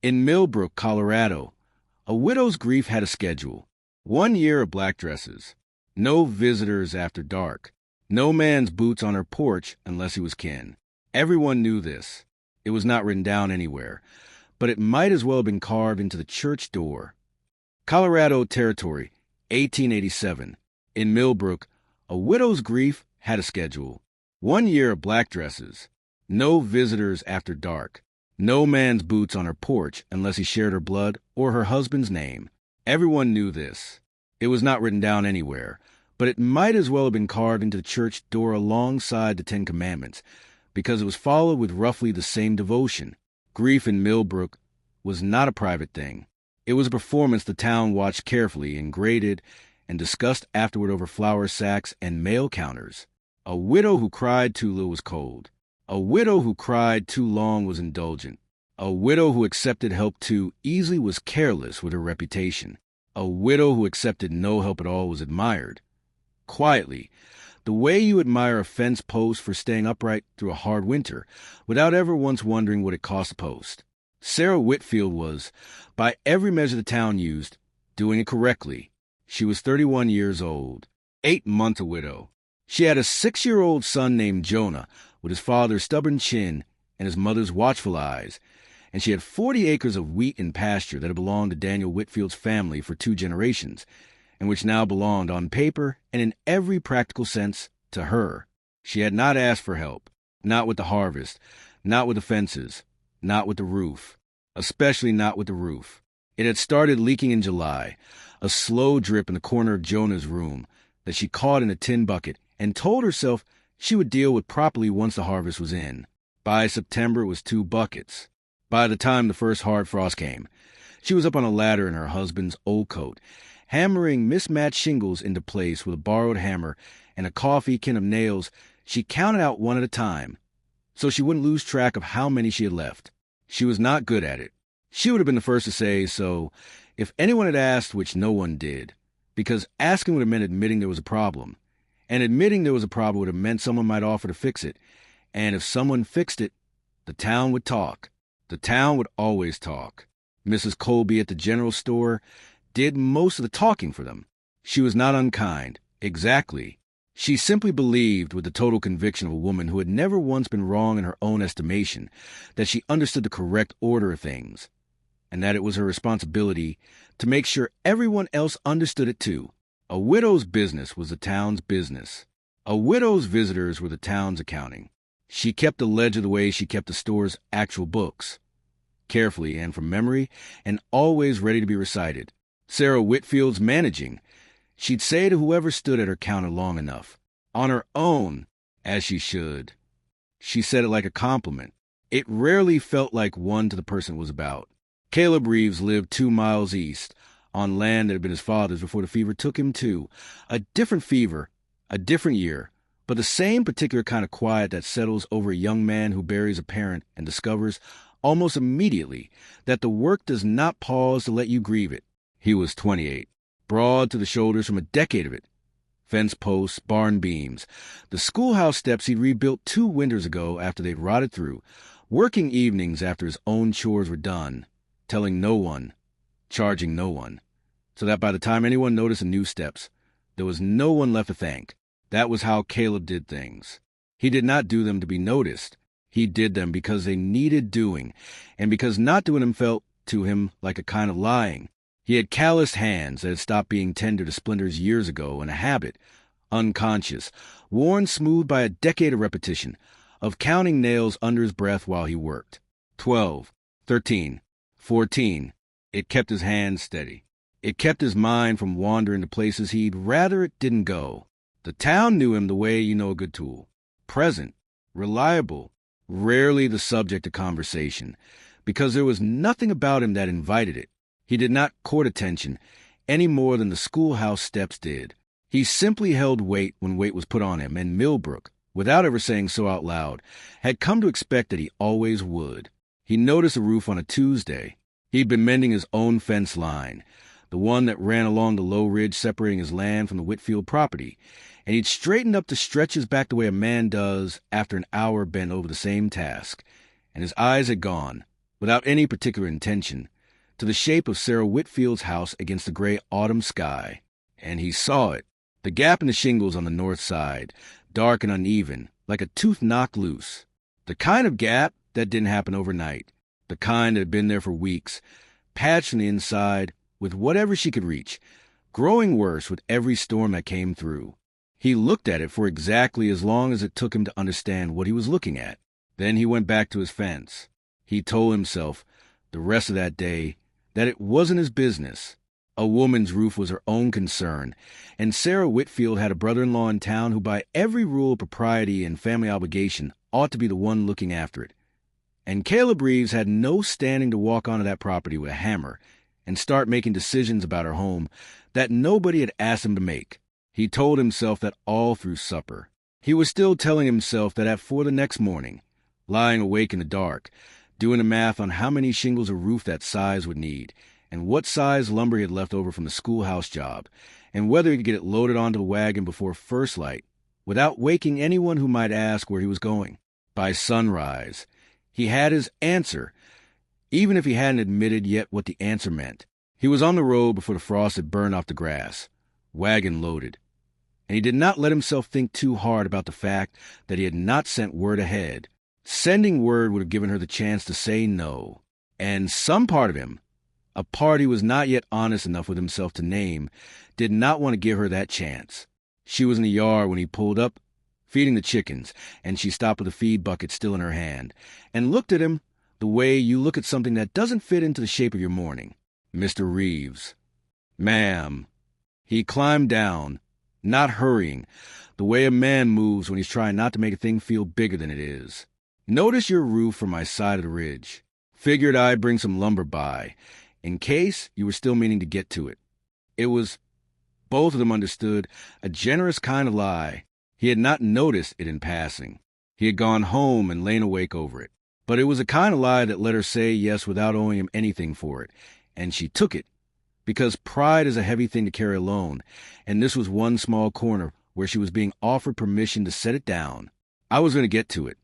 In Millbrook, Colorado, a widow's grief had a schedule. 1 year of black dresses. No visitors after dark. No man's boots on her porch unless he was kin. Everyone knew this. It was not written down anywhere, but it might as well have been carved into the church door. Colorado Territory, 1887. In Millbrook, a widow's grief had a schedule. 1 year of black dresses. No visitors after dark. No man's boots on her porch unless he shared her blood or her husband's name. Everyone knew this. It was not written down anywhere, but it might as well have been carved into the church door alongside the Ten Commandments, because it was followed with roughly the same devotion. Grief in Millbrook was not a private thing. It was a performance the town watched carefully and graded and discussed afterward over flour sacks and mail counters. A widow who cried too little was cold. A widow who cried too long was indulgent. A widow who accepted help too easily was careless with her reputation. A widow who accepted no help at all was admired. Quietly, the way you admire a fence post for staying upright through a hard winter, without ever once wondering what it cost a post. Sarah Whitfield was, by every measure the town used, doing it correctly. She was 31 years old, 8 months a widow. She had a 6-year-old son named Jonah, with his father's stubborn chin and his mother's watchful eyes, and she had 40 acres of wheat and pasture that had belonged to Daniel Whitfield's family for 2 generations, and which now belonged on paper and in every practical sense to her. She had not asked for help, not with the harvest, not with the fences, not with the roof, especially not with the roof. It had started leaking in July, a slow drip in the corner of Jonah's room that she caught in a tin bucket and told herself she would deal with properly once the harvest was in. By September, it was 2 buckets. By the time the first hard frost came, she was up on a ladder in her husband's old coat, hammering mismatched shingles into place with a borrowed hammer and a coffee can of nails. She counted out one at a time, so she wouldn't lose track of how many she had left. She was not good at it. She would have been the first to say so if anyone had asked, which no one did, because asking would have meant admitting there was a problem. And admitting there was a problem would have meant someone might offer to fix it. And if someone fixed it, the town would talk. The town would always talk. Mrs. Colby at the general store did most of the talking for them. She was not unkind. Exactly. She simply believed, with the total conviction of a woman who had never once been wrong in her own estimation, that she understood the correct order of things, and that it was her responsibility to make sure everyone else understood it too. A widow's business was the town's business. A widow's visitors were the town's accounting. She kept the ledger the way she kept the store's actual books, carefully and from memory, and always ready to be recited. Sarah Whitfield's managing. She'd say to whoever stood at her counter long enough, on her own, as she should. She said it like a compliment. It rarely felt like one to the person it was about. Caleb Reeves lived 2 miles east, on land that had been his father's before the fever took him too. A different fever, a different year, but the same particular kind of quiet that settles over a young man who buries a parent and discovers almost immediately that the work does not pause to let you grieve it. He was 28, broad to the shoulders from a decade of it. Fence posts, barn beams, the schoolhouse steps he'd rebuilt 2 winters ago after they'd rotted through, working evenings after his own chores were done, telling no one, charging no one, so that by the time anyone noticed the new steps, there was no one left to thank. That was how Caleb did things. He did not do them to be noticed. He did them because they needed doing, and because not doing them felt to him like a kind of lying. He had calloused hands that had stopped being tender to splinters years ago, and a habit, unconscious, worn smooth by a decade of repetition, of counting nails under his breath while he worked. 12, 13, 14. It kept his hands steady. It kept his mind from wandering to places he'd rather it didn't go. The town knew him the way you know a good tool. Present, reliable, rarely the subject of conversation, because there was nothing about him that invited it. He did not court attention any more than the schoolhouse steps did. He simply held weight when weight was put on him, and Millbrook, without ever saying so out loud, had come to expect that he always would. He noticed the roof on a Tuesday. He'd been mending his own fence line, the one that ran along the low ridge separating his land from the Whitfield property, and he'd straightened up the stretches back the way a man does after an hour bent over the same task, and his eyes had gone, without any particular intention, to the shape of Sarah Whitfield's house against the gray autumn sky. And he saw it. The gap in the shingles on the north side, dark and uneven, like a tooth knocked loose. The kind of gap that didn't happen overnight. The kind that had been there for weeks, patched from the inside with whatever she could reach, growing worse with every storm that came through. He looked at it for exactly as long as it took him to understand what he was looking at. Then he went back to his fence. He told himself, the rest of that day, that it wasn't his business. A woman's roof was her own concern, and Sarah Whitfield had a brother-in-law in town who by every rule of propriety and family obligation ought to be the one looking after it. And Caleb Reeves had no standing to walk onto that property with a hammer and start making decisions about her home that nobody had asked him to make. He told himself that all through supper. He was still telling himself that at 4 the next morning, lying awake in the dark, doing the math on how many shingles a roof that size would need, and what size lumber he had left over from the schoolhouse job, and whether he could get it loaded onto the wagon before first light, without waking anyone who might ask where he was going. By sunrise, he had his answer, even if he hadn't admitted yet what the answer meant. He was on the road before the frost had burned off the grass, wagon loaded, and he did not let himself think too hard about the fact that he had not sent word ahead. Sending word would have given her the chance to say no, and some part of him, a part he was not yet honest enough with himself to name, did not want to give her that chance. She was in the yard when he pulled up, feeding the chickens, and she stopped with a feed bucket still in her hand, and looked at him the way you look at something that doesn't fit into the shape of your morning. Mr. Reeves. Ma'am. He climbed down, not hurrying, the way a man moves when he's trying not to make a thing feel bigger than it is. Notice your roof from my side of the ridge. Figured I'd bring some lumber by, in case you were still meaning to get to it. It was, both of them understood, a generous kind of lie. He had not noticed it in passing. He had gone home and lain awake over it. But it was a kind of lie that let her say yes without owing him anything for it, and she took it, because pride is a heavy thing to carry alone, and this was one small corner where she was being offered permission to set it down. I was going to get to it,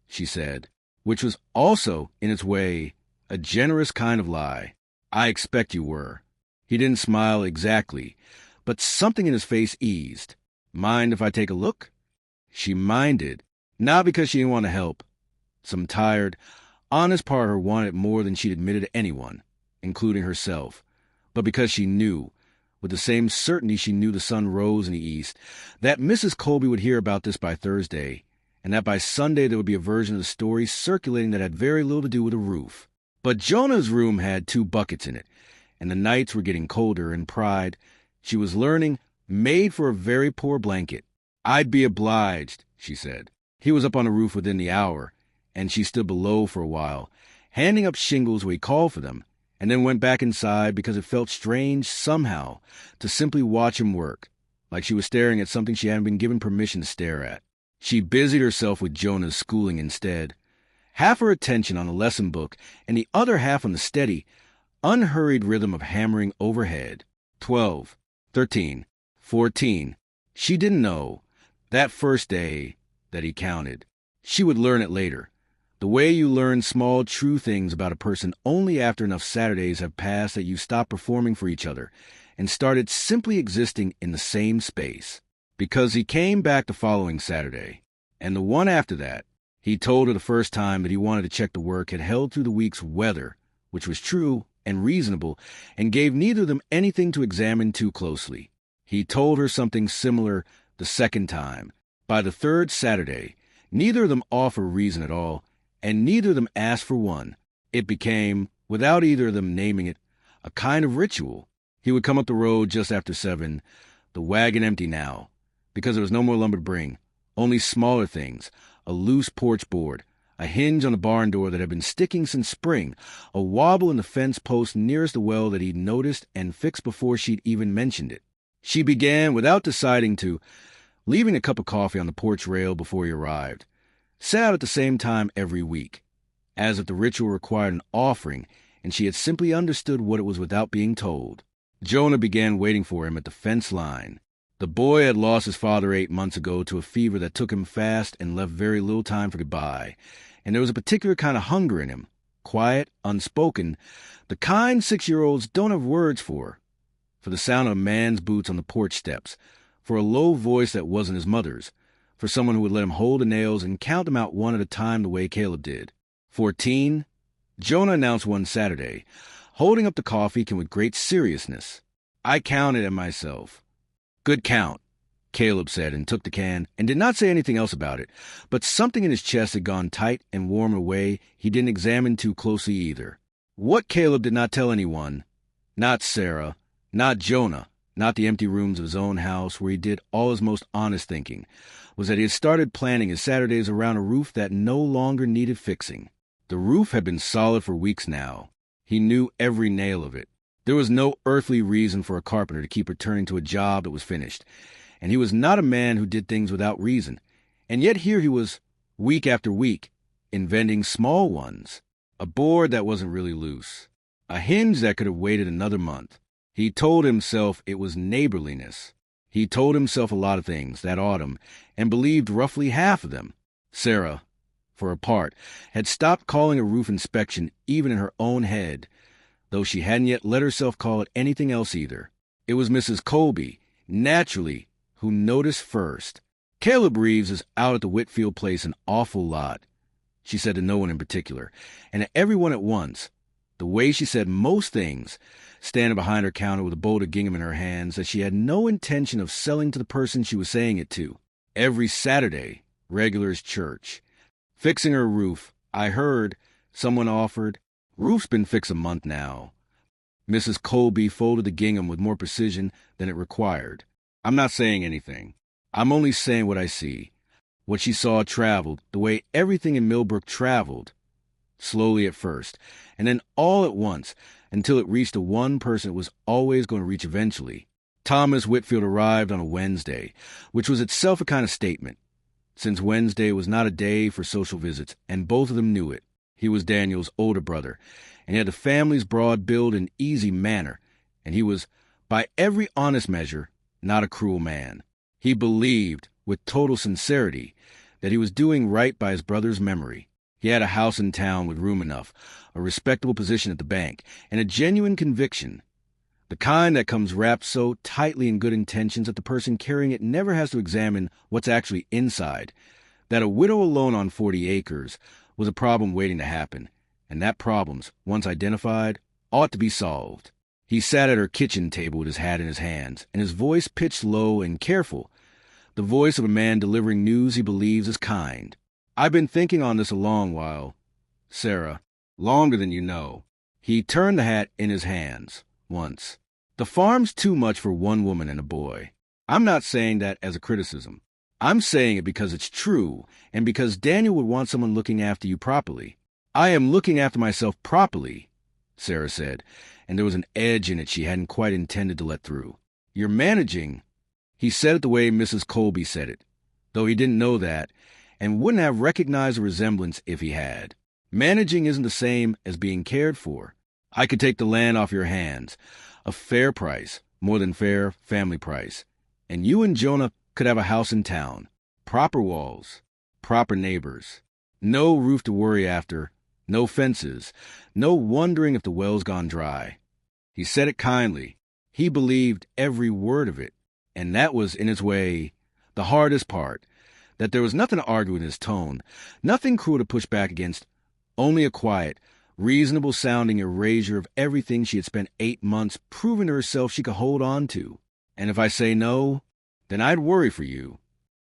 she said, which was also, in its way, a generous kind of lie. I expect you were. He didn't smile exactly, but something in his face eased. Mind if I take a look? She minded, not because she didn't want to help. Some tired, honest part of her wanted it more than she'd admitted to anyone, including herself, but because she knew, with the same certainty she knew the sun rose in the east, that Mrs. Colby would hear about this by Thursday, and that by Sunday there would be a version of the story circulating that had very little to do with a roof. But Jonah's room had 2 buckets in it, and the nights were getting colder, and pride, she was learning, made for a very poor blanket. I'd be obliged, she said. He was up on the roof within the hour, and she stood below for a while, handing up shingles where he called for them, and then went back inside because it felt strange, somehow, to simply watch him work, like she was staring at something she hadn't been given permission to stare at. She busied herself with Jonah's schooling instead, half her attention on the lesson book and the other half on the steady, unhurried rhythm of hammering overhead. 12, 13, 14. She didn't know, that first day, that he counted. She would learn it later. The way you learn small, true things about a person only after enough Saturdays have passed that you stop performing for each other and started simply existing in the same space. Because he came back the following Saturday, and the one after that, he told her the first time that he wanted to check the work had held through the week's weather, which was true and reasonable, and gave neither of them anything to examine too closely. He told her something similar the second time. By the third Saturday, neither of them offered a reason at all, and neither of them asked for one. It became, without either of them naming it, a kind of ritual. He would come up the road just after 7, the wagon empty now, because there was no more lumber to bring, only smaller things, a loose porch board, a hinge on the barn door that had been sticking since spring, a wobble in the fence post nearest the well that he'd noticed and fixed before she'd even mentioned it. She began, without deciding to, leaving a cup of coffee on the porch rail before he arrived, set out at the same time every week, as if the ritual required an offering and she had simply understood what it was without being told. Jonah began waiting for him at the fence line. The boy had lost his father 8 months ago to a fever that took him fast and left very little time for goodbye, and there was a particular kind of hunger in him, quiet, unspoken, the kind 6-year-olds don't have words for the sound of a man's boots on the porch steps, for a low voice that wasn't his mother's, for someone who would let him hold the nails and count them out one at a time the way Caleb did. 14, Jonah announced one Saturday, holding up the coffee can with great seriousness. I counted it myself. Good count, Caleb said, and took the can, and did not say anything else about it, but something in his chest had gone tight and warm in a way he didn't examine too closely either. What Caleb did not tell anyone, not Sarah, not Jonah, not the empty rooms of his own house where he did all his most honest thinking, was that he had started planning his Saturdays around a roof that no longer needed fixing. The roof had been solid for weeks now. He knew every nail of it. There was no earthly reason for a carpenter to keep returning to a job that was finished, and he was not a man who did things without reason. And yet here he was, week after week, inventing small ones. A board that wasn't really loose. A hinge that could have waited another month. He told himself it was neighborliness. He told himself a lot of things that autumn, and believed roughly half of them. Sarah, for her part, had stopped calling a roof inspection even in her own head, though she hadn't yet let herself call it anything else either. It was Mrs. Colby, naturally, who noticed first. Caleb Reeves is out at the Whitfield place an awful lot, she said to no one in particular, and to everyone at once, the way she said most things, standing behind her counter with a bowl of gingham in her hands that she had no intention of selling to the person she was saying it to. Every Saturday, regular as church. Fixing her roof, I heard, someone offered. Roof's been fixed a month now. Mrs. Colby folded the gingham with more precision than it required. I'm not saying anything. I'm only saying what I see. What she saw traveled, the way everything in Millbrook traveled. Slowly at first, and then all at once, until it reached the one person it was always going to reach eventually. Thomas Whitfield arrived on a Wednesday, which was itself a kind of statement, since Wednesday was not a day for social visits, and both of them knew it. He was Daniel's older brother, and he had the family's broad build and easy manner, and he was, by every honest measure, not a cruel man. He believed, with total sincerity, that he was doing right by his brother's memory. He had a house in town with room enough, a respectable position at the bank, and a genuine conviction, the kind that comes wrapped so tightly in good intentions that the person carrying it never has to examine what's actually inside, that a widow alone on 40 acres was a problem waiting to happen, and that problems, once identified, ought to be solved. He sat at her kitchen table with his hat in his hands, and his voice pitched low and careful, the voice of a man delivering news he believes is kind. I've been thinking on this a long while, Sarah, longer than you know. He turned the hat in his hands, once. The farm's too much for one woman and a boy. I'm not saying that as a criticism. I'm saying it because it's true, and because Daniel would want someone looking after you properly. I am looking after myself properly, Sarah said, and there was an edge in it she hadn't quite intended to let through. You're managing. He said it the way Mrs. Colby said it, though he didn't know that, and wouldn't have recognized a resemblance if he had. Managing isn't the same as being cared for. I could take the land off your hands, a fair price, more than fair family price, and you and Jonah could have a house in town, proper walls, proper neighbors, no roof to worry after, no fences, no wondering if the well's gone dry. He said it kindly. He believed every word of it, and that was, in its way, the hardest part, that there was nothing to argue in his tone, nothing cruel to push back against, only a quiet, reasonable-sounding erasure of everything she had spent 8 months proving to herself she could hold on to. And if I say no, then I'd worry for you.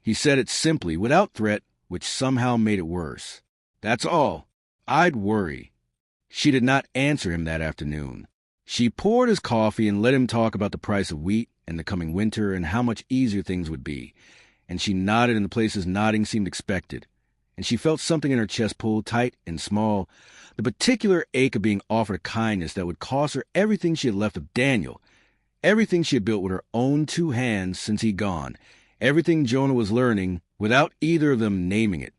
He said it simply, without threat, which somehow made it worse. That's all. I'd worry. She did not answer him that afternoon. She poured his coffee and let him talk about the price of wheat and the coming winter and how much easier things would be. And she nodded in the places nodding seemed expected. And she felt something in her chest pull tight and small, the particular ache of being offered a kindness that would cost her everything she had left of Daniel, everything she had built with her own 2 hands since he'd gone, everything Jonah was learning without either of them naming it,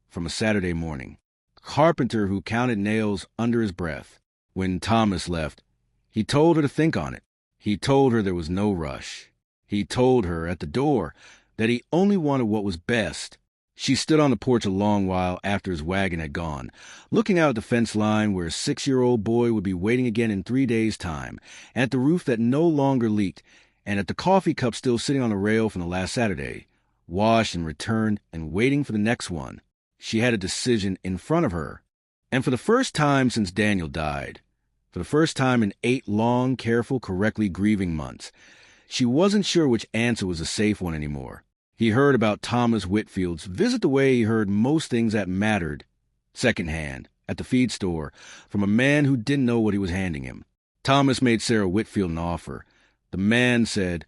from a Saturday morning. Carpenter who counted nails under his breath. When Thomas left, he told her to think on it. He told her there was no rush. He told her at the door that he only wanted what was best. She stood on the porch a long while after his wagon had gone, looking out at the fence line where a 6-year-old boy would be waiting again in 3 days' time, and at the roof that no longer leaked, and at the coffee cup still sitting on the rail from the last Saturday, washed and returned and waiting for the next one. She had a decision in front of her. And for the first time since Daniel died, for the first time in 8 long, careful, correctly grieving months, she wasn't sure which answer was a safe one anymore. He heard about Thomas Whitfield's visit the way he heard most things that mattered, secondhand, at the feed store, from a man who didn't know what he was handing him. Thomas made Sarah Whitfield an offer. The man said,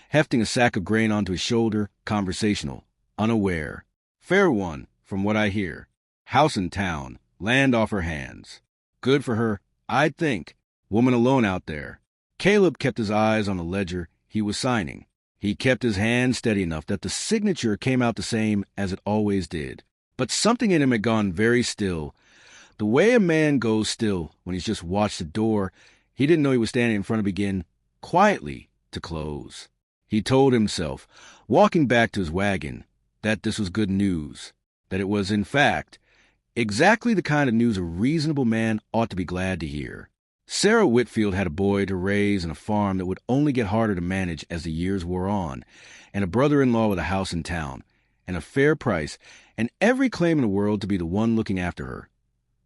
hefting a sack of grain onto his shoulder, conversational, unaware. Fair one, from what I hear. House in town, land off her hands. Good for her, I'd think. Woman alone out there. Caleb kept his eyes on the ledger he was signing. He kept his hand steady enough that the signature came out the same as it always did. But something in him had gone very still. The way a man goes still when he's just watched the door he didn't know he was standing in front of begin, quietly, to close. He told himself, walking back to his wagon, that this was good news, that it was, in fact, exactly the kind of news a reasonable man ought to be glad to hear. Sarah Whitfield had a boy to raise and a farm that would only get harder to manage as the years wore on, and a brother-in-law with a house in town, and a fair price, and every claim in the world to be the one looking after her.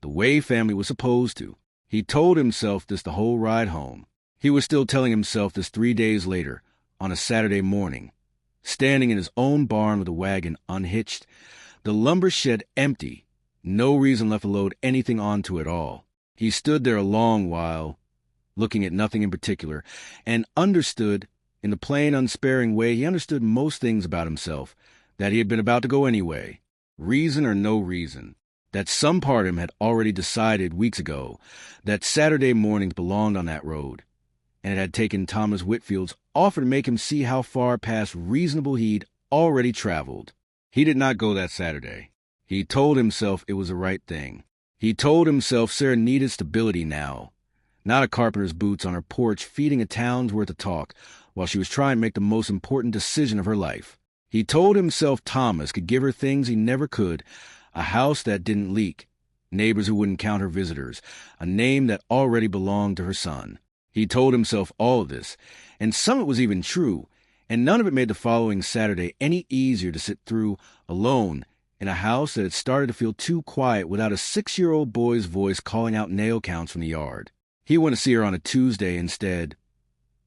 The way family was supposed to. He told himself this the whole ride home. He was still telling himself this 3 days later, on a Saturday morning, standing in his own barn with the wagon unhitched, the lumber shed empty, no reason left to load anything onto it all. He stood there a long while, looking at nothing in particular, and understood, in the plain, unsparing way he understood most things about himself, that he had been about to go anyway, reason or no reason, that some part of him had already decided weeks ago that Saturday mornings belonged on that road, and it had taken Thomas Whitfield's offer to make him see how far past reasonable he'd already traveled. He did not go that Saturday. He told himself it was the right thing. He told himself Sarah needed stability now, not a carpenter's boots on her porch feeding a town's worth of talk while she was trying to make the most important decision of her life. He told himself Thomas could give her things he never could, a house that didn't leak, neighbors who wouldn't count her visitors, a name that already belonged to her son. He told himself all of this, and some of it was even true, and none of it made the following Saturday any easier to sit through alone in a house that had started to feel too quiet without a 6-year-old boy's voice calling out nail counts from the yard. He went to see her on a Tuesday instead.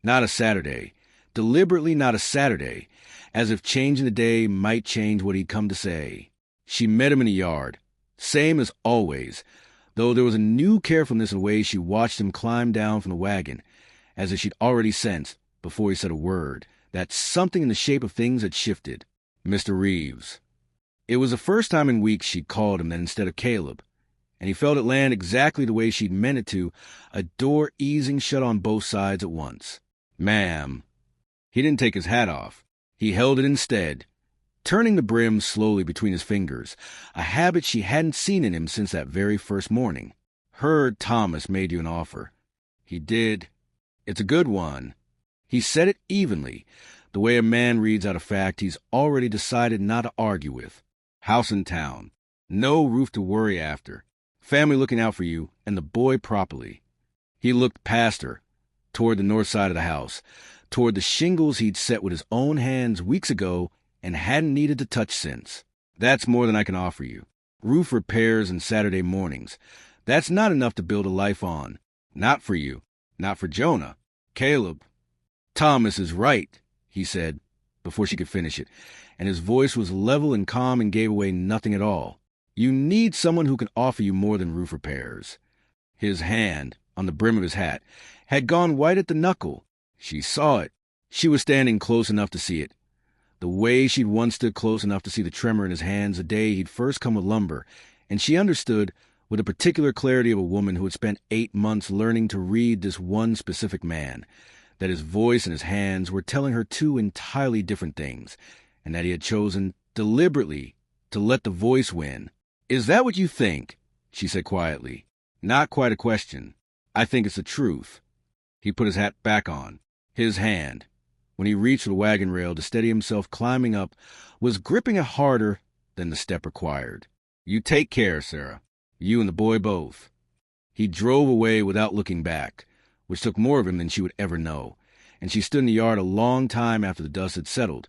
Not a Saturday. Deliberately not a Saturday, as if changing the day might change what he'd come to say. She met him in the yard, same as always, though there was a new carefulness in the way she watched him climb down from the wagon, as if she'd already sensed, before he said a word, that something in the shape of things had shifted. Mr. Reeves. It was the first time in weeks she'd called him that instead of Caleb, and he felt it land exactly the way she'd meant it to, a door easing shut on both sides at once. Ma'am. He didn't take his hat off. He held it instead, turning the brim slowly between his fingers, a habit she hadn't seen in him since that very first morning. Heard Thomas made you an offer. He did. It's a good one. He said it evenly, the way a man reads out a fact he's already decided not to argue with. House in town. No roof to worry after. Family looking out for you, and the boy properly. He looked past her, toward the north side of the house, toward the shingles he'd set with his own hands weeks ago and hadn't needed to touch since. That's more than I can offer you. Roof repairs and Saturday mornings. That's not enough to build a life on. Not for you. Not for Jonah. Caleb. Thomas is right, he said, before she could finish it, and his voice was level and calm and gave away nothing at all. You need someone who can offer you more than roof repairs. His hand, on the brim of his hat, had gone white at the knuckle. She saw it. She was standing close enough to see it. The way she'd once stood close enough to see the tremor in his hands the day he'd first come with lumber, and she understood, with the particular clarity of a woman who had spent 8 months learning to read this one specific man, that his voice and his hands were telling her 2 entirely different things, and that he had chosen, deliberately, to let the voice win. Is that what you think? She said quietly. Not quite a question. I think it's the truth. He put his hat back on. His hand, when he reached for the wagon rail to steady himself climbing up, was gripping it harder than the step required. "You take care, Sarah. You and the boy both." He drove away without looking back, which took more of him than she would ever know, and she stood in the yard a long time after the dust had settled,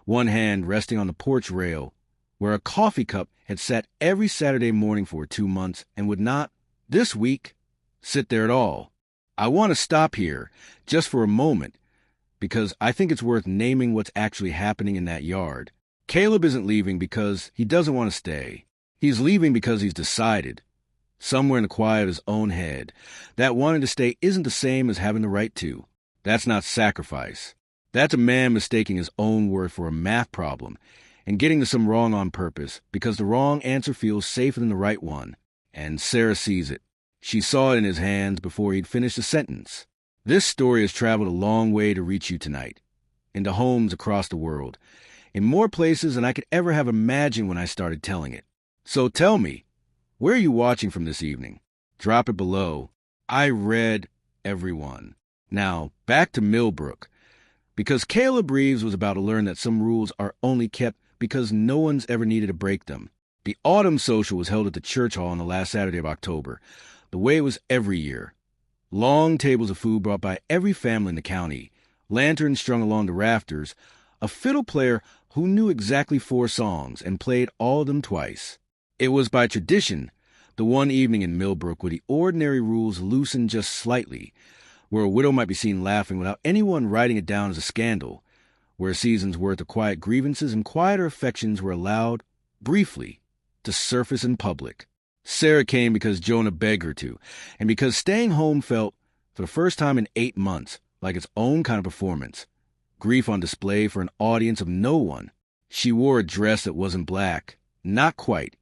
one hand resting on the porch rail, where a coffee cup had sat every Saturday morning for 2 months and would not, this week, sit there at all. I want to stop here, just for a moment, because I think it's worth naming what's actually happening in that yard. Caleb isn't leaving because he doesn't want to stay. He's leaving because he's decided, somewhere in the quiet of his own head, that wanting to stay isn't the same as having the right to. That's not sacrifice. That's a man mistaking his own worth for a math problem and getting to some wrong on purpose because the wrong answer feels safer than the right one. And Sarah sees it. She saw it in his hands before he'd finished the sentence. This story has traveled a long way to reach you tonight, into homes across the world, in more places than I could ever have imagined when I started telling it. So tell me, where are you watching from this evening? Drop it below. I read everyone. Now, back to Millbrook. Because Caleb Reeves was about to learn that some rules are only kept because no one's ever needed to break them. The autumn social was held at the church hall on the last Saturday of October, the way it was every year. Long tables of food brought by every family in the county, lanterns strung along the rafters, a fiddle player who knew exactly 4 songs and played all of them twice. It was by tradition, the one evening in Millbrook where the ordinary rules loosened just slightly, where a widow might be seen laughing without anyone writing it down as a scandal, where a season's worth of quiet grievances and quieter affections were allowed, briefly, to surface in public. Sarah came because Jonah begged her to, and because staying home felt, for the first time in 8 months, like its own kind of performance. Grief on display for an audience of no one. She wore a dress that wasn't black, not quite,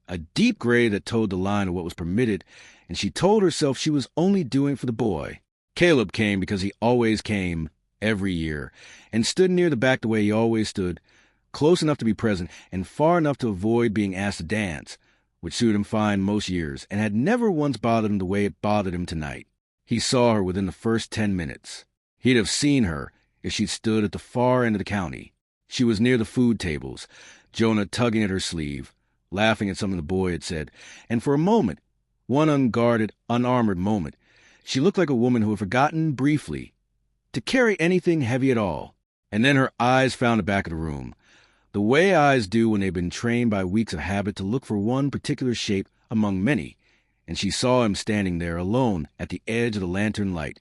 a deep gray that toed the line of what was permitted, and she told herself she was only doing it for the boy. Caleb came because he always came, every year, and stood near the back the way he always stood, close enough to be present and far enough to avoid being asked to dance, which suited him fine most years, and had never once bothered him the way it bothered him tonight. He saw her within the first 10 minutes. He'd have seen her if she'd stood at the far end of the county. She was near the food tables, Jonah tugging at her sleeve, laughing at something the boy had said, and for a moment, one unguarded, unarmored moment, she looked like a woman who had forgotten, briefly, to carry anything heavy at all. And then her eyes found the back of the room, the way eyes do when they've been trained by weeks of habit to look for one particular shape among many, and she saw him standing there alone at the edge of the lantern light,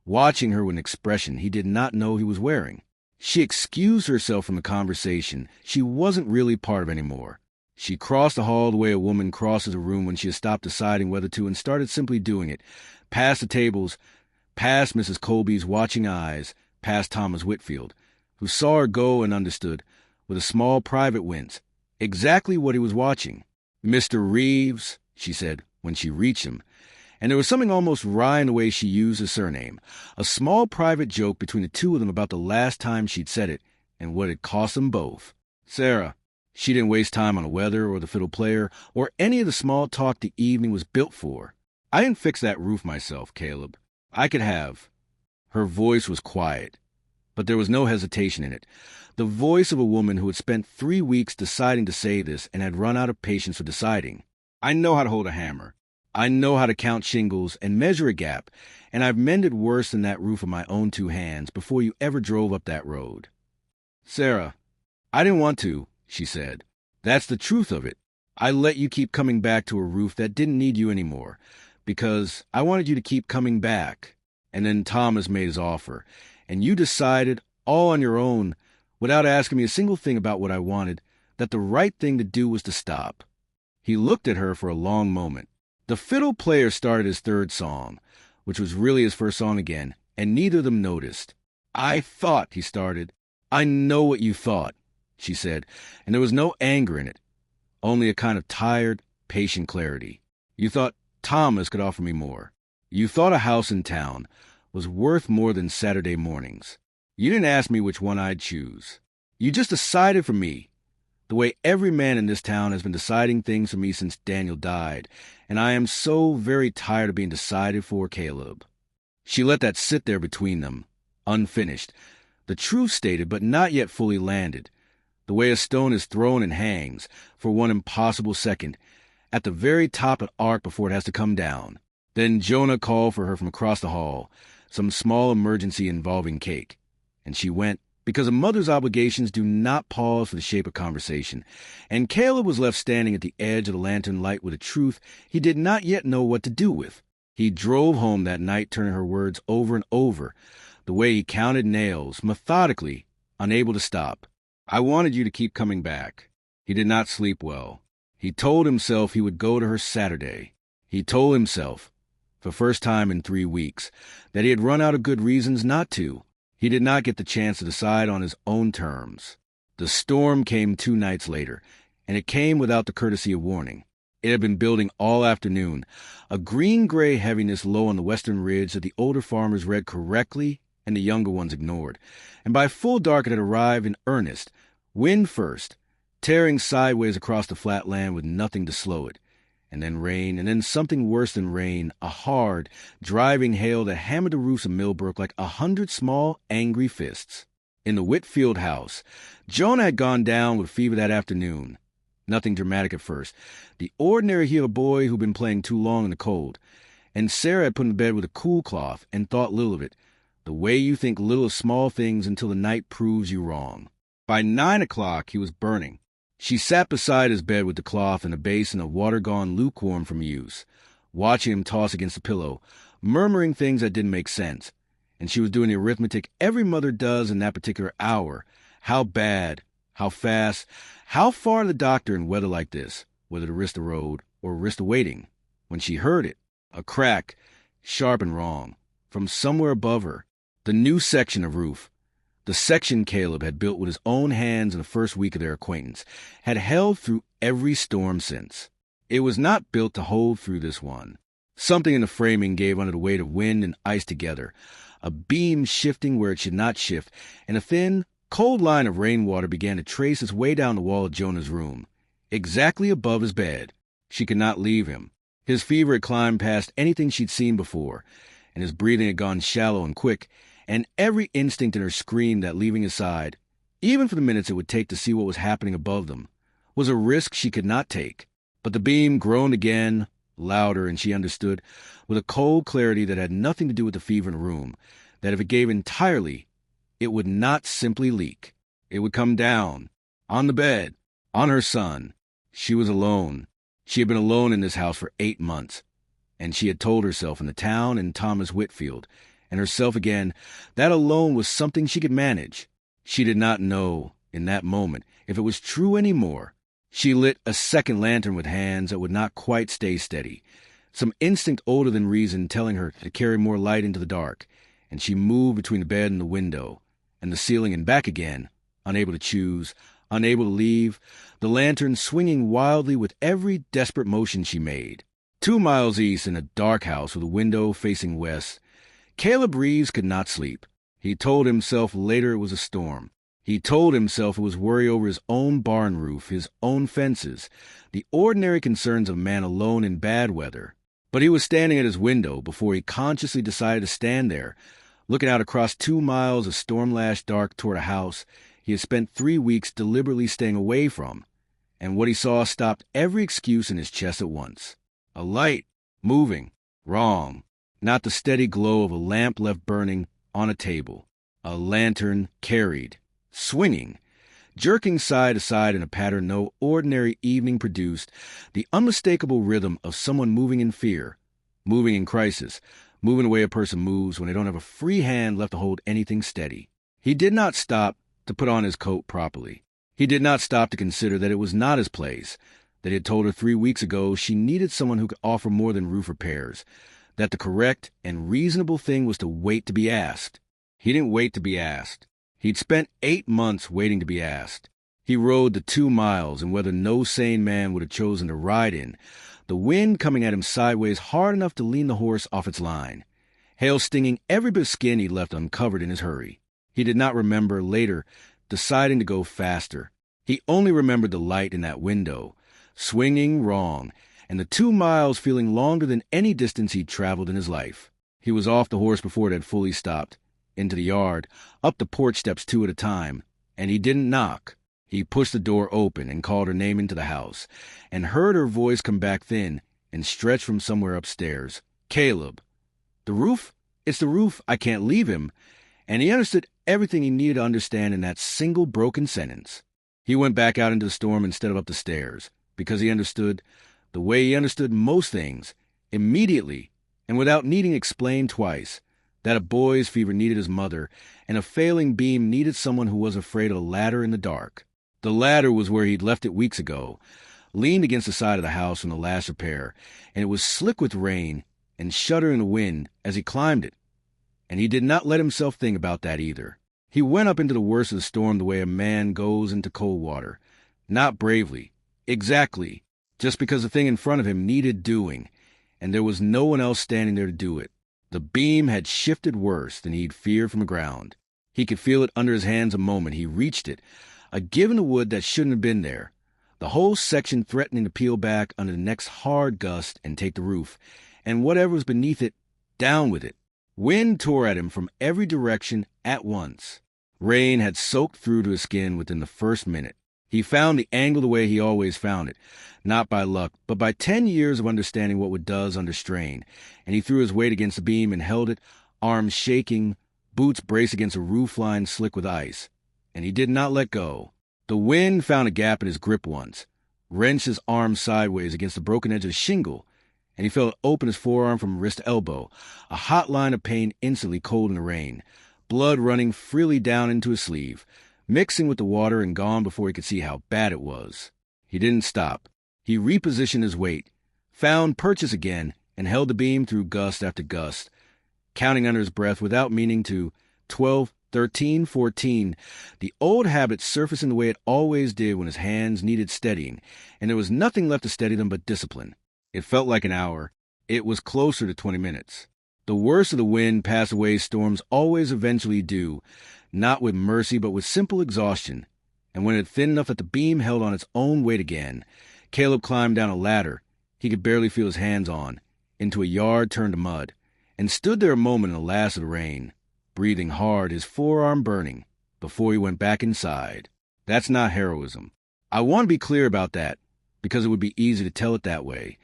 watching her with an expression he did not know he was wearing. She excused herself from the conversation she wasn't really part of anymore. She crossed the hall the way a woman crosses a room when she has stopped deciding whether to and started simply doing it, past the tables, past Mrs. Colby's watching eyes, past Thomas Whitfield, who saw her go and understood, with a small private wince, exactly what he was watching. "Mr. Reeves," she said when she reached him, and there was something almost wry in the way she used his surname, a small private joke between the two of them about the last time she'd said it and what it cost them both. Sarah. She didn't waste time on the weather or the fiddle player or any of the small talk the evening was built for. "I didn't fix that roof myself, Caleb. I could have." Her voice was quiet, but there was no hesitation in it. The voice of a woman who had spent 3 weeks deciding to say this and had run out of patience for deciding. "I know how to hold a hammer. I know how to count shingles and measure a gap, and I've mended worse than that roof with my own 2 hands before you ever drove up that road." "Sarah, I didn't want to," she said. "That's the truth of it. I let you keep coming back to a roof that didn't need you anymore, because I wanted you to keep coming back. And then Thomas made his offer, and you decided, all on your own, without asking me a single thing about what I wanted, that the right thing to do was to stop." He looked at her for a long moment. The fiddle player started his 3rd song, which was really his first song again, and neither of them noticed. "I thought," he started. "I know what you thought," she said, and there was no anger in it, only a kind of tired, patient clarity. "You thought Thomas could offer me more. You thought a house in town was worth more than Saturday mornings. You didn't ask me which one I'd choose. You just decided for me, the way every man in this town has been deciding things for me since Daniel died, and I am so very tired of being decided for, Caleb." She let that sit there between them, unfinished, the truth stated but not yet fully landed, the way a stone is thrown and hangs, for one impossible second, at the very top of an arc before it has to come down. Then Jonah called for her from across the hall, some small emergency involving cake. And she went, because a mother's obligations do not pause for the shape of conversation, and Caleb was left standing at the edge of the lantern light with a truth he did not yet know what to do with. He drove home that night, turning her words over and over, the way he counted nails, methodically, unable to stop. I wanted you to keep coming back. He did not sleep well. He told himself he would go to her Saturday. He told himself, for the first time in 3 weeks, that he had run out of good reasons not to. He did not get the chance to decide on his own terms. The storm came 2 nights later, and it came without the courtesy of warning. It had been building all afternoon, a green-gray heaviness low on the western ridge that the older farmers read correctly and the younger ones ignored. And by full dark it had arrived in earnest, wind first, tearing sideways across the flat land with nothing to slow it. And then rain, and then something worse than rain, a hard, driving hail that hammered the roofs of Millbrook like 100 small, angry fists. In the Whitfield house, Jonah had gone down with fever that afternoon. Nothing dramatic at first. The ordinary heel boy who'd been playing too long in the cold. And Sarah had put him to bed with a cool cloth and thought little of it, the way you think little of small things until the night proves you wrong. By 9 o'clock, he was burning. She sat beside his bed with the cloth and a basin of water gone lukewarm from use, watching him toss against the pillow, murmuring things that didn't make sense. And she was doing the arithmetic every mother does in that particular hour. How bad, how fast, how far to the doctor in weather like this, whether to risk the road or risk the waiting. When she heard it, a crack, sharp and wrong, from somewhere above her, the new section of roof. The section Caleb had built with his own hands in the first week of their acquaintance had held through every storm since. It was not built to hold through this one. Something in the framing gave under the weight of wind and ice together, a beam shifting where it should not shift, and a thin, cold line of rainwater began to trace its way down the wall of Jonah's room, exactly above his bed. She could not leave him. His fever had climbed past anything she'd seen before, and his breathing had gone shallow and quick, and every instinct in her screamed that leaving his side, even for the minutes it would take to see what was happening above them, was a risk she could not take. But the beam groaned again, louder, and she understood, with a cold clarity that had nothing to do with the fever in the room, that if it gave entirely, it would not simply leak. It would come down, on the bed, on her son. She was alone. She had been alone in this house for 8 months, and she had told herself in the town and Thomas Whitfield, and herself again, that alone was something she could manage. She did not know, in that moment, if it was true any more. She lit a second lantern with hands that would not quite stay steady, some instinct older than reason telling her to carry more light into the dark, and she moved between the bed and the window, and the ceiling and back again, unable to choose, unable to leave, the lantern swinging wildly with every desperate motion she made. 2 miles east, in a dark house with a window facing west, Caleb Reeves could not sleep. He told himself later it was a storm. He told himself it was worry over his own barn roof, his own fences, the ordinary concerns of a man alone in bad weather. But he was standing at his window before he consciously decided to stand there, looking out across 2 miles of storm-lashed dark toward a house he had spent 3 weeks deliberately staying away from, and what he saw stopped every excuse in his chest at once. A light, moving, wrong. Not the steady glow of a lamp left burning on a table. A lantern carried, swinging, jerking side to side in a pattern no ordinary evening produced, the unmistakable rhythm of someone moving in fear, moving in crisis, moving the way a person moves when they don't have a free hand left to hold anything steady. He did not stop to put on his coat properly. He did not stop to consider that it was not his place, that he had told her 3 weeks ago she needed someone who could offer more than roof repairs, that the correct and reasonable thing was to wait to be asked. He didn't wait to be asked. He'd spent 8 months waiting to be asked. He rode the 2 miles, and whether no sane man would have chosen to ride in, the wind coming at him sideways hard enough to lean the horse off its line, hail stinging every bit of skin he left uncovered in his hurry. He did not remember, later, deciding to go faster. He only remembered the light in that window, swinging wrong, and the 2 miles feeling longer than any distance he'd traveled in his life. He was off the horse before it had fully stopped, into the yard, up the porch steps 2 at a time, and he didn't knock. He pushed the door open and called her name into the house, and heard her voice come back thin and stretch from somewhere upstairs. Caleb. The roof? It's the roof. I can't leave him. And he understood everything he needed to understand in that single broken sentence. He went back out into the storm instead of up the stairs, because he understood, the way he understood most things, immediately, and without needing explained twice, that a boy's fever needed his mother, and a failing beam needed someone who was afraid of a ladder in the dark. The ladder was where he'd left it weeks ago, leaned against the side of the house from the last repair, and it was slick with rain and shuddering in the wind as he climbed it. And he did not let himself think about that either. He went up into the worst of the storm the way a man goes into cold water. Not bravely. Exactly. Just because the thing in front of him needed doing, and there was no one else standing there to do it. The beam had shifted worse than he'd feared from the ground. He could feel it under his hands a moment. He reached it. A give in the wood that shouldn't have been there. The whole section threatening to peel back under the next hard gust and take the roof, and whatever was beneath it, down with it. Wind tore at him from every direction at once. Rain had soaked through to his skin within the first minute. He found the angle the way he always found it, not by luck, but by 10 years of understanding what wood does under strain, and he threw his weight against the beam and held it, arms shaking, boots braced against a roof line slick with ice. And he did not let go. The wind found a gap in his grip once, wrenched his arm sideways against the broken edge of the shingle, and he felt it open his forearm from wrist to elbow, a hot line of pain instantly cold in the rain, blood running freely down into his sleeve, mixing with the water and gone before he could see how bad it was. He didn't stop. He repositioned his weight, found purchase again, and held the beam through gust after gust, counting under his breath without meaning to 12, 13, 14, the old habit surfacing the way it always did when his hands needed steadying, and there was nothing left to steady them but discipline. It felt like an hour. It was closer to 20 minutes. The worst of the wind pass-away storms always eventually do, not with mercy but with simple exhaustion. And when it thinned enough that the beam held on its own weight again, Caleb climbed down a ladder he could barely feel his hands on, into a yard turned to mud, and stood there a moment in the last of the rain, breathing hard, his forearm burning, before he went back inside. That's not heroism. I want to be clear about that, because it would be easy to tell it that way.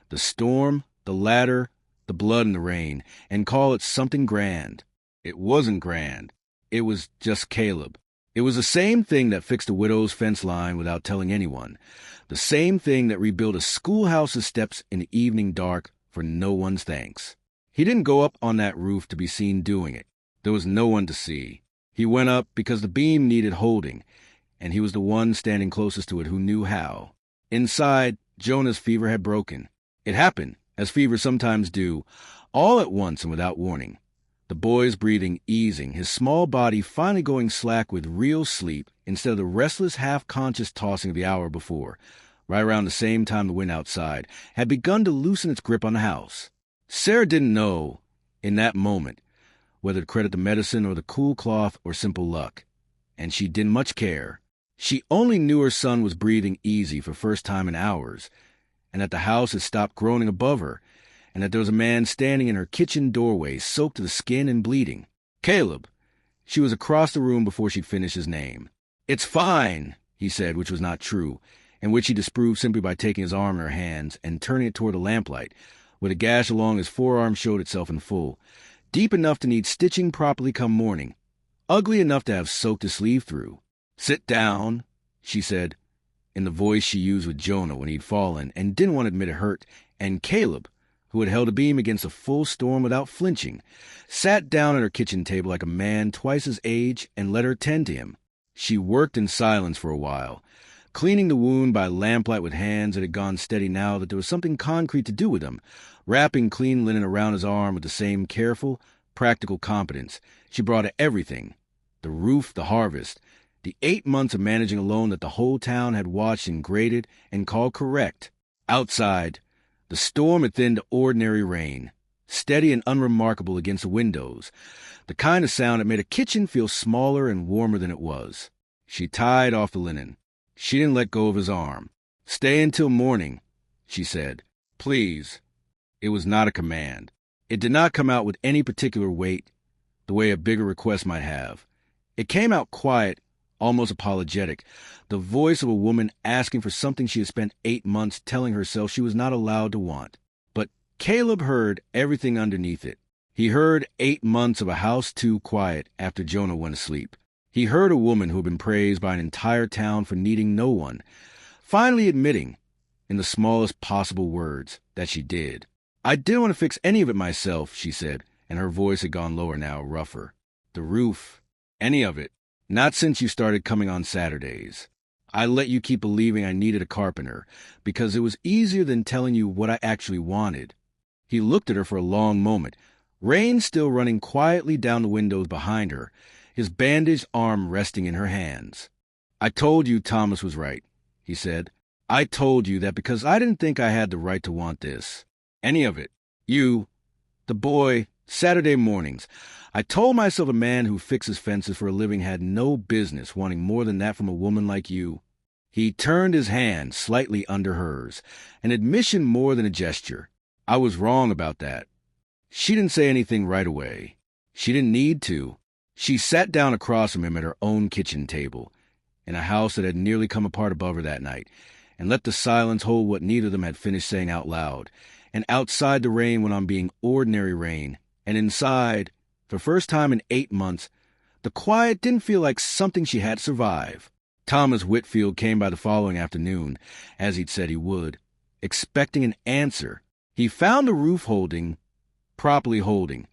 The storm, the ladder, the blood and the rain, and call it something grand. It wasn't grand. It was just Caleb. It was the same thing that fixed a widow's fence line without telling anyone. The same thing that rebuilt a schoolhouse's steps in the evening dark for no one's thanks. He didn't go up on that roof to be seen doing it. There was no one to see. He went up because the beam needed holding, and he was the one standing closest to it who knew how. Inside, Jonah's fever had broken. It happened, as fevers sometimes do, all at once and without warning. The boy's breathing easing, his small body finally going slack with real sleep instead of the restless, half-conscious tossing of the hour before, right around the same time the wind outside had begun to loosen its grip on the house. Sarah didn't know, in that moment, whether to credit the medicine or the cool cloth or simple luck, and she didn't much care. She only knew her son was breathing easy for first time in hours, and that the house had stopped groaning above her, and that there was a man standing in her kitchen doorway, soaked to the skin and bleeding. Caleb. She was across the room before she'd finished his name. "It's fine," he said, which was not true, and which he disproved simply by taking his arm in her hands and turning it toward the lamplight, where the gash along his forearm showed itself in full, deep enough to need stitching properly come morning, ugly enough to have soaked his sleeve through. "Sit down," she said, in the voice she used with Jonah when he'd fallen and didn't want to admit it hurt, and Caleb, who had held a beam against a full storm without flinching, sat down at her kitchen table like a man twice his age and let her tend to him. She worked in silence for a while, cleaning the wound by lamplight with hands that had gone steady now that there was something concrete to do with them, wrapping clean linen around his arm with the same careful, practical competence she brought to everything: the roof, the harvest, the 8 months of managing alone that the whole town had watched and graded and called correct. Outside, the storm had thinned to ordinary rain, steady and unremarkable against the windows, the kind of sound that made a kitchen feel smaller and warmer than it was. She tied off the linen. She didn't let go of his arm. "Stay until morning," she said. "Please." It was not a command. It did not come out with any particular weight, the way a bigger request might have. It came out quiet, almost apologetic, the voice of a woman asking for something she had spent 8 months telling herself she was not allowed to want. But Caleb heard everything underneath it. He heard 8 months of a house too quiet after Jonah went to sleep. He heard a woman who had been praised by an entire town for needing no one, finally admitting, in the smallest possible words, that she did. "I didn't want to fix any of it myself," she said, and her voice had gone lower now, rougher. "The roof, any of it. Not since you started coming on Saturdays. I let you keep believing I needed a carpenter, because it was easier than telling you what I actually wanted." He looked at her for a long moment, rain still running quietly down the windows behind her, his bandaged arm resting in her hands. "I told you Thomas was right," he said. "I told you that because I didn't think I had the right to want this. Any of it. You, the boy, Saturday mornings. I told myself a man who fixes fences for a living had no business wanting more than that from a woman like you." He turned his hand slightly under hers, an admission more than a gesture. "I was wrong about that." She didn't say anything right away. She didn't need to. She sat down across from him at her own kitchen table, in a house that had nearly come apart above her that night, and let the silence hold what neither of them had finished saying out loud. And outside the rain went on being ordinary rain, and inside, for the first time in 8 months, the quiet didn't feel like something she had to survive. Thomas Whitfield came by the following afternoon, as he'd said he would, expecting an answer. He found the roof properly holding.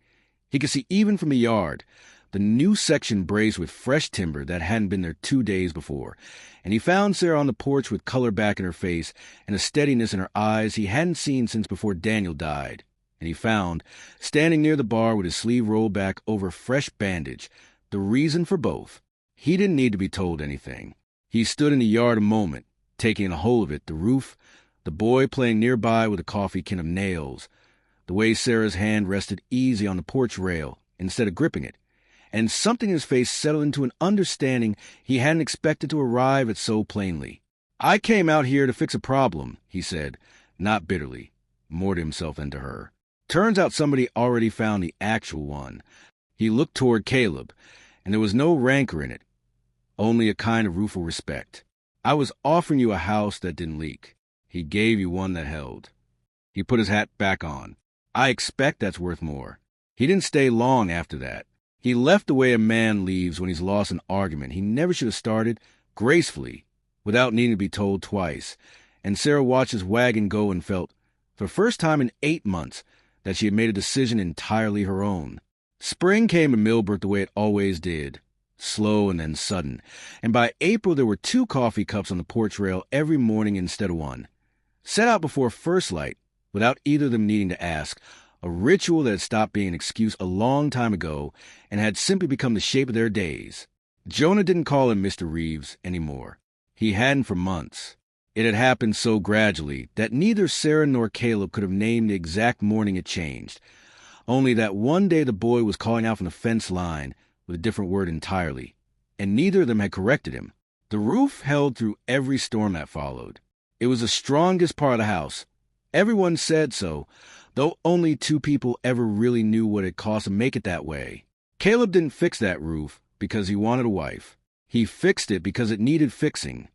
He could see even from the yard, the new section braced with fresh timber that hadn't been there 2 days before, and he found Sarah on the porch with color back in her face and a steadiness in her eyes he hadn't seen since before Daniel died. And he found, standing near the bar with his sleeve rolled back over a fresh bandage, the reason for both. He didn't need to be told anything. He stood in the yard a moment, taking a hold of it, the roof, the boy playing nearby with a coffee can of nails, the way Sarah's hand rested easy on the porch rail instead of gripping it, and something in his face settled into an understanding he hadn't expected to arrive at so plainly. "I came out here to fix a problem," he said, not bitterly, more to himself than to her. Turns out somebody already found the actual one. He looked toward Caleb, and there was no rancor in it, only a kind of rueful respect. "I was offering you a house that didn't leak. He gave you one that held." He put his hat back on. "I expect that's worth more." He didn't stay long after that. He left the way a man leaves when he's lost an argument he never should have started, gracefully, without needing to be told twice, and Sarah watched his wagon go and felt, for the first time in 8 months, that she had made a decision entirely her own. Spring came to Millbrook the way it always did, slow and then sudden, and by April there were 2 coffee cups on the porch rail every morning instead of 1, set out before first light, without either of them needing to ask, a ritual that had stopped being an excuse a long time ago and had simply become the shape of their days. Jonah didn't call him Mr. Reeves anymore. He hadn't for months. It had happened so gradually that neither Sarah nor Caleb could have named the exact morning it changed, only that one day the boy was calling out from the fence line with a different word entirely, and neither of them had corrected him. The roof held through every storm that followed. It was the strongest part of the house. Everyone said so, though only 2 people ever really knew what it cost to make it that way. Caleb didn't fix that roof because he wanted a wife. He fixed it because it needed fixing,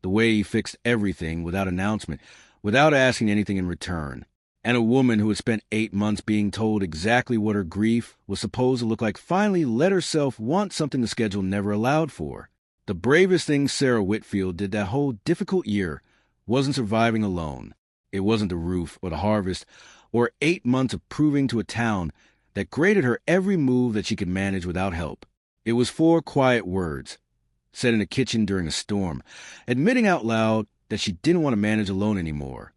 the way he fixed everything without announcement, without asking anything in return. And a woman who had spent 8 months being told exactly what her grief was supposed to look like finally let herself want something the schedule never allowed for. The bravest thing Sarah Whitfield did that whole difficult year wasn't surviving alone. It wasn't the roof or the harvest or 8 months of proving to a town that graded her every move that she could manage without help. It was 4 quiet words, said in the kitchen during a storm, admitting out loud that she didn't want to manage alone anymore.